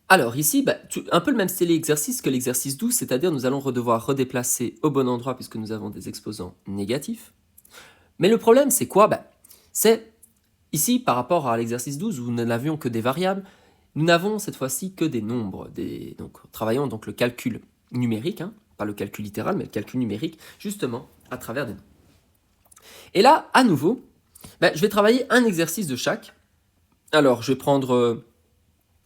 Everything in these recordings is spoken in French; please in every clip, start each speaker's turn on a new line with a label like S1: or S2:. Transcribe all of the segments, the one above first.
S1: Alors ici, un peu le même style exercice que l'exercice 12, c'est-à-dire nous allons devoir redéplacer au bon endroit puisque nous avons des exposants négatifs. Mais le problème, c'est quoi? C'est ici, par rapport à l'exercice 12 où nous n'avions que des variables, nous n'avons cette fois-ci que des nombres. Donc, travaillons donc le calcul numérique, pas le calcul littéral, mais le calcul numérique, justement, à travers des nombres. Et là, à nouveau, je vais travailler un exercice de chaque. Alors, je vais prendre,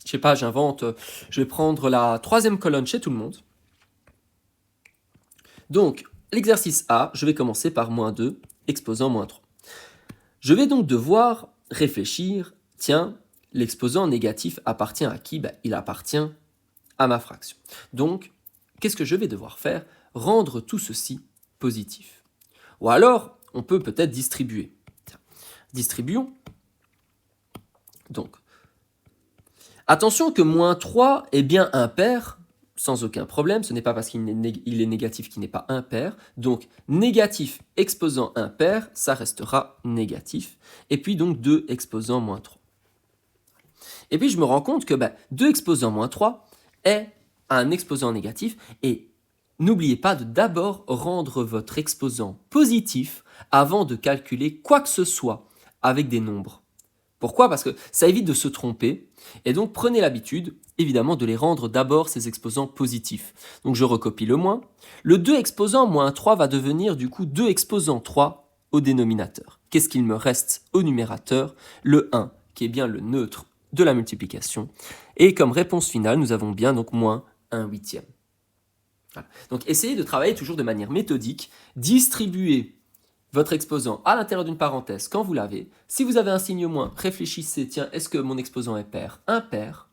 S1: je sais pas, j'invente, je vais prendre la troisième colonne chez tout le monde. Donc, l'exercice A, je vais commencer par moins 2, exposant moins 3. Je vais donc devoir réfléchir, tiens, l'exposant négatif appartient à qui? Il appartient à ma fraction. Donc, qu'est-ce que je vais devoir faire? Rendre tout ceci positif. Ou alors, on peut peut-être distribuer. Tiens, distribuons. Donc, attention que moins 3 est bien impair, sans aucun problème, ce n'est pas parce qu'il est négatif qu'il n'est pas impair. Donc, négatif exposant impair, ça restera négatif. Et puis donc 2 exposant moins 3. Et puis je me rends compte que 2 exposant moins 3 est un exposant négatif. Et n'oubliez pas de d'abord rendre votre exposant positif avant de calculer quoi que ce soit avec des nombres. Pourquoi? Parce que ça évite de se tromper. Et donc prenez l'habitude, évidemment, de les rendre d'abord ces exposants positifs. Donc je recopie le moins. Le 2 exposant moins 3 va devenir du coup 2 exposant 3 au dénominateur. Qu'est-ce qu'il me reste au numérateur? Le 1, qui est bien le neutre de la multiplication. Et comme réponse finale, nous avons bien donc moins 1/8. Voilà. Donc essayez de travailler toujours de manière méthodique, distribuer votre exposant à l'intérieur d'une parenthèse quand vous l'avez. Si vous avez un signe moins, réfléchissez, tiens, est-ce que mon exposant est pair? Impair.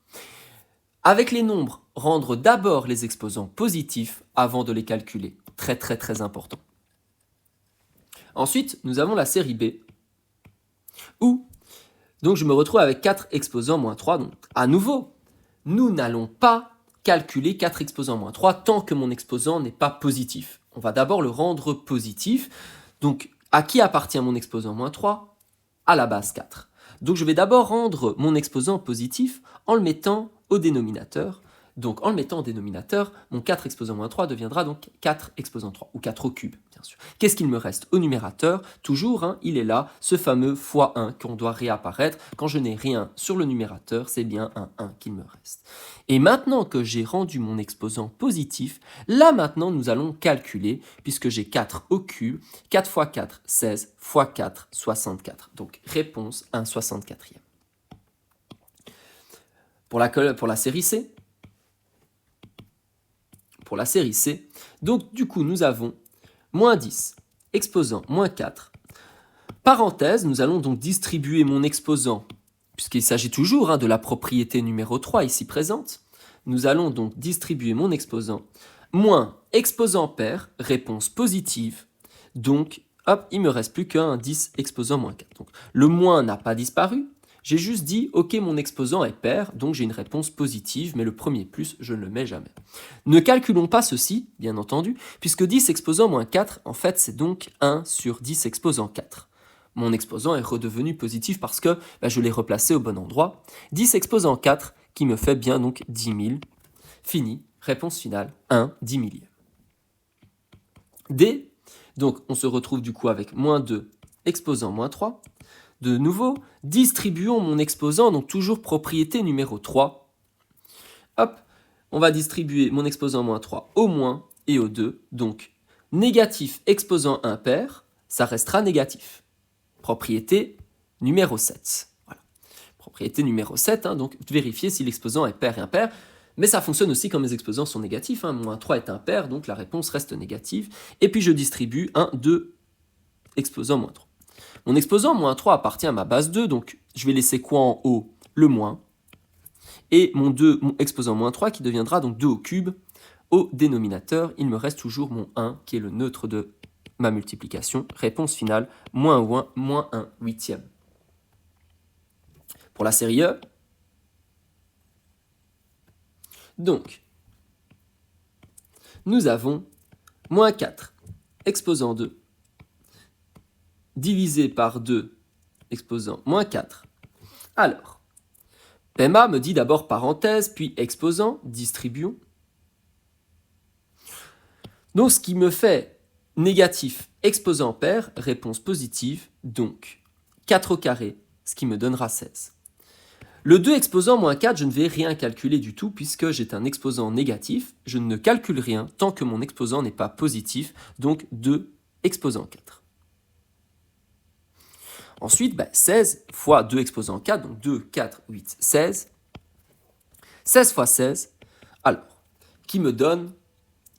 S1: Avec les nombres, rendre d'abord les exposants positifs avant de les calculer. Très très très important. Ensuite, nous avons la série B, où donc je me retrouve avec 4 exposants moins 3. Donc à nouveau, nous n'allons pas calculer 4 exposants moins 3 tant que mon exposant n'est pas positif. On va d'abord le rendre positif. Donc, à qui appartient mon exposant moins 3? À la base 4. Donc, je vais d'abord rendre mon exposant positif en le mettant au dénominateur. Donc, en le mettant au dénominateur, mon 4 exposant moins 3 deviendra donc 4 exposant 3, ou 4 au cube, bien sûr. Qu'est-ce qu'il me reste au numérateur? Toujours, il est là, ce fameux fois 1 qu'on doit réapparaître. Quand je n'ai rien sur le numérateur, c'est bien un 1 qu'il me reste. Et maintenant que j'ai rendu mon exposant positif, là maintenant nous allons calculer, puisque j'ai 4 au cube, 4 fois 4, 16, fois 4, 64. Donc réponse 1 64e. Pour la série C, donc du coup nous avons moins 10, exposant moins 4. Parenthèse, nous allons donc distribuer mon exposant, puisqu'il s'agit toujours de la propriété numéro 3 ici présente. Nous allons donc distribuer mon exposant, moins exposant pair, réponse positive. Donc, hop, il me reste plus qu'un 10 exposant moins 4. Donc, le moins n'a pas disparu. J'ai juste dit, ok, mon exposant est pair, donc j'ai une réponse positive, mais le premier plus, je ne le mets jamais. Ne calculons pas ceci, bien entendu, puisque 10 exposant moins 4, en fait, c'est donc 1 sur 10 exposant 4. Mon exposant est redevenu positif parce que je l'ai replacé au bon endroit. 10 exposant 4, qui me fait bien donc 10 000. Fini, réponse finale, 1 10 millième. D, donc on se retrouve du coup avec moins 2 exposant moins 3. De nouveau, distribuons mon exposant, donc toujours propriété numéro 3. Hop, on va distribuer mon exposant moins 3 au moins et au 2. Donc, négatif exposant impair, ça restera négatif. Propriété numéro 7. Voilà. Propriété numéro 7, donc vérifier si l'exposant est pair et impair. Mais ça fonctionne aussi quand mes exposants sont négatifs. Moins 3 est impair, donc la réponse reste négative. Et puis je distribue 1, 2, exposant moins 3. Mon exposant moins 3 appartient à ma base 2, donc je vais laisser quoi en haut? Le moins. Et mon exposant moins 3 qui deviendra donc 2 au cube. Au dénominateur, il me reste toujours mon 1 qui est le neutre de ma multiplication. Réponse finale, moins 1 huitième. Pour la série E, donc, nous avons moins 4 exposant 2 divisé par 2 exposant moins 4. Alors, Emma me dit d'abord parenthèse, puis exposant, distribuons. Donc ce qui me fait négatif, exposant pair, réponse positive, donc 4 au carré, ce qui me donnera 16. Le 2 exposant moins 4, je ne vais rien calculer du tout puisque j'ai un exposant négatif. Je ne calcule rien tant que mon exposant n'est pas positif, donc 2 exposant 4. Ensuite, 16 fois 2 exposant 4, donc 2, 4, 8, 16. 16 fois 16, alors, qui me donne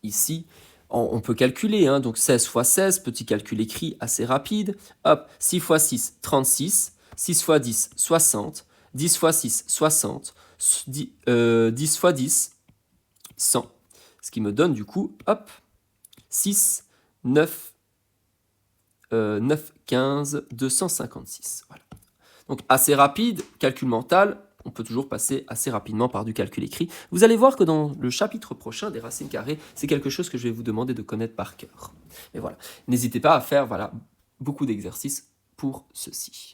S1: ici, on peut calculer, hein, donc 16 fois 16, petit calcul écrit assez rapide. Hop, 6 fois 6, 36. 6 fois 10, 60. 10 fois 6, 60. 10 fois 10, 100. Ce qui me donne du coup, hop, 6, 9, 9, 15, 256. Voilà. Donc assez rapide, calcul mental, on peut toujours passer assez rapidement par du calcul écrit. Vous allez voir que dans le chapitre prochain des racines carrées, c'est quelque chose que je vais vous demander de connaître par cœur. Mais voilà, n'hésitez pas à faire beaucoup d'exercices pour ceci.